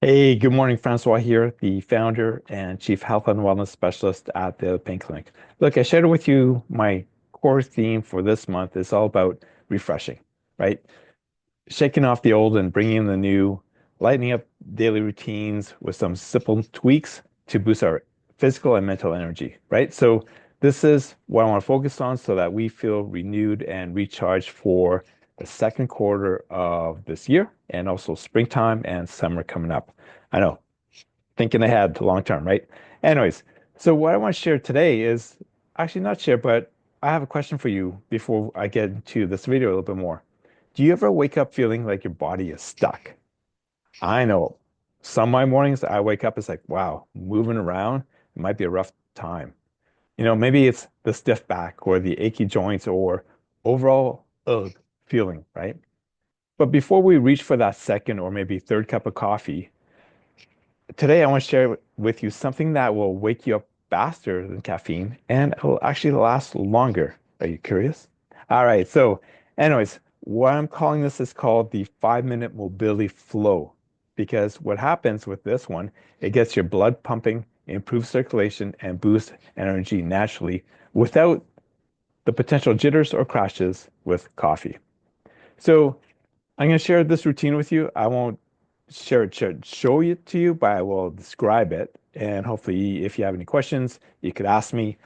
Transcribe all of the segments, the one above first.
Hey, good morning, Francois here, the founder and chief health and wellness specialist at the Pain Clinic. Look, I shared with you my core theme for this month is all about refreshing, right? Shaking off the old and bringing in the new, lightening up daily routines with some simple tweaks to boost our physical and mental energy, right? So this is what I want to focus on so that we feel renewed and recharged for the second quarter of this year and also springtime and summer coming up. I know, thinking ahead to long term, right? Anyways, so what I want to share today is actually not share, but I have a question for you before I get into this video a little bit more. Do you ever wake up feeling like your body is stuck? I know some of my mornings I wake up, it's like, wow, moving around, it might be a rough time. Maybe it's the stiff back or the achy joints or overall ugh feeling, right? But before we reach for that second or maybe third cup of coffee, today I want to share with you something that will wake you up faster than caffeine and it will actually last longer. Are you curious? All right, so anyways, what I'm calling this is called the 5 minute mobility flow because what happens with this one, it gets your blood pumping, improves circulation, and boosts energy naturally without the potential jitters or crashes with coffee. So I'm going to share this routine with you. I won't show it to you, but I will describe it. And hopefully, if you have any questions, you could ask me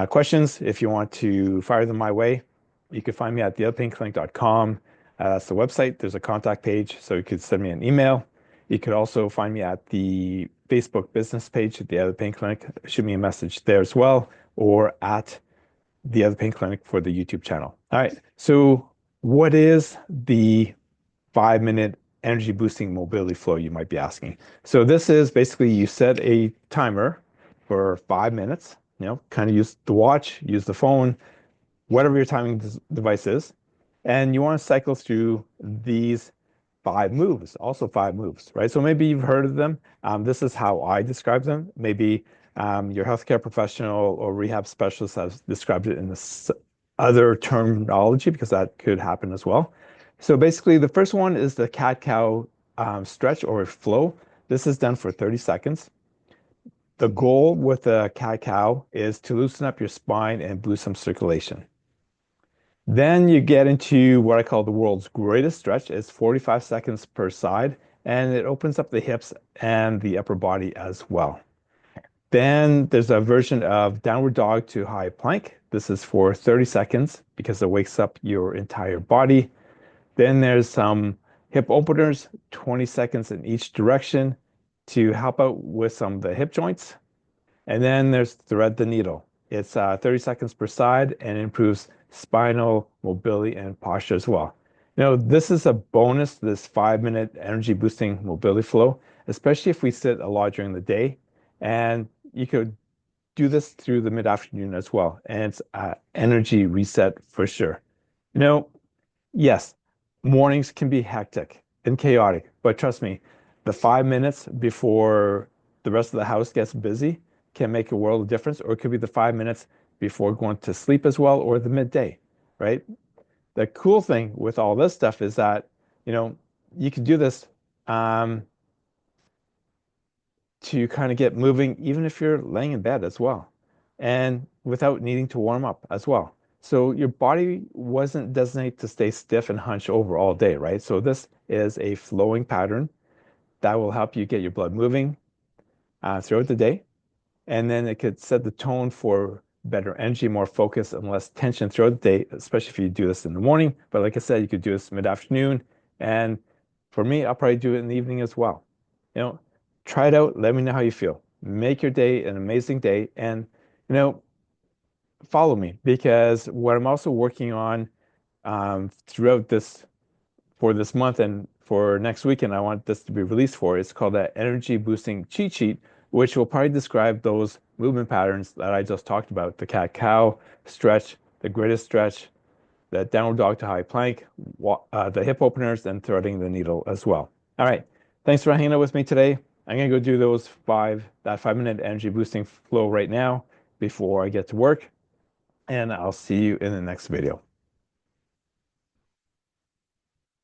questions. If you want to fire them my way, you can find me at theotherpainclinic.com. That's the website. There's a contact page, so you could send me an email. You could also find me at the Facebook business page at The Other Pain Clinic. Shoot me a message there as well, or at The Other Pain Clinic for the YouTube channel. All right. So, what is the 5 minute energy boosting mobility flow, you might be asking? So this is basically you set a timer for 5 minutes, kind of use the watch, use the phone, whatever your timing device is. And you want to cycle through these five moves, also five moves, right? So maybe you've heard of them. This is how I describe them. Maybe your healthcare professional or rehab specialist has described it in this other terminology because that could happen as well. So basically, the first one is the cat-cow stretch or flow. This is done for 30 seconds. The goal with the cat-cow is to loosen up your spine and boost some circulation. Then you get into what I call the world's greatest stretch. It's 45 seconds per side, and it opens up the hips and the upper body as well. Then there's a version of downward dog to high plank. This is for 30 seconds because it wakes up your entire body. Then there's some hip openers, 20 seconds in each direction to help out with some of the hip joints. And then there's thread the needle. It's 30 seconds per side and improves spinal mobility and posture as well. This is a bonus, this 5 minute energy boosting mobility flow, especially if we sit a lot during the day. And you could do this through the mid-afternoon as well. And it's energy reset for sure. You know, Yes, mornings can be hectic and chaotic, but trust me, the 5 minutes before the rest of the house gets busy can make a world of difference, or it could be the 5 minutes before going to sleep as well, or the midday, right? The cool thing with all this stuff is that, you know, you can do this um, to kind of get moving, even if you're laying in bed as well, and without needing to warm up as well. So your body wasn't designated to stay stiff and hunched over all day, right? So this is a flowing pattern that will help you get your blood moving throughout the day. And then it could set the tone for better energy, more focus, and less tension throughout the day, especially if you do this in the morning. But like I said, you could do this mid-afternoon. And for me, I'll probably do it in the evening as well. You know, Try it out. Let me know how you feel. Make your day an amazing day. And, you know, follow me because what I'm also working on throughout this for this month and for next weekend, I want this to be released for. It's called that energy boosting cheat sheet, which will probably describe those movement patterns that I just talked about: the cat cow stretch, the greatest stretch, the downward dog to high plank, the hip openers, and threading the needle as well. All right. Thanks for hanging out with me today. I'm going to go do that 5 minute energy boosting flow right now before I get to work. And I'll see you in the next video.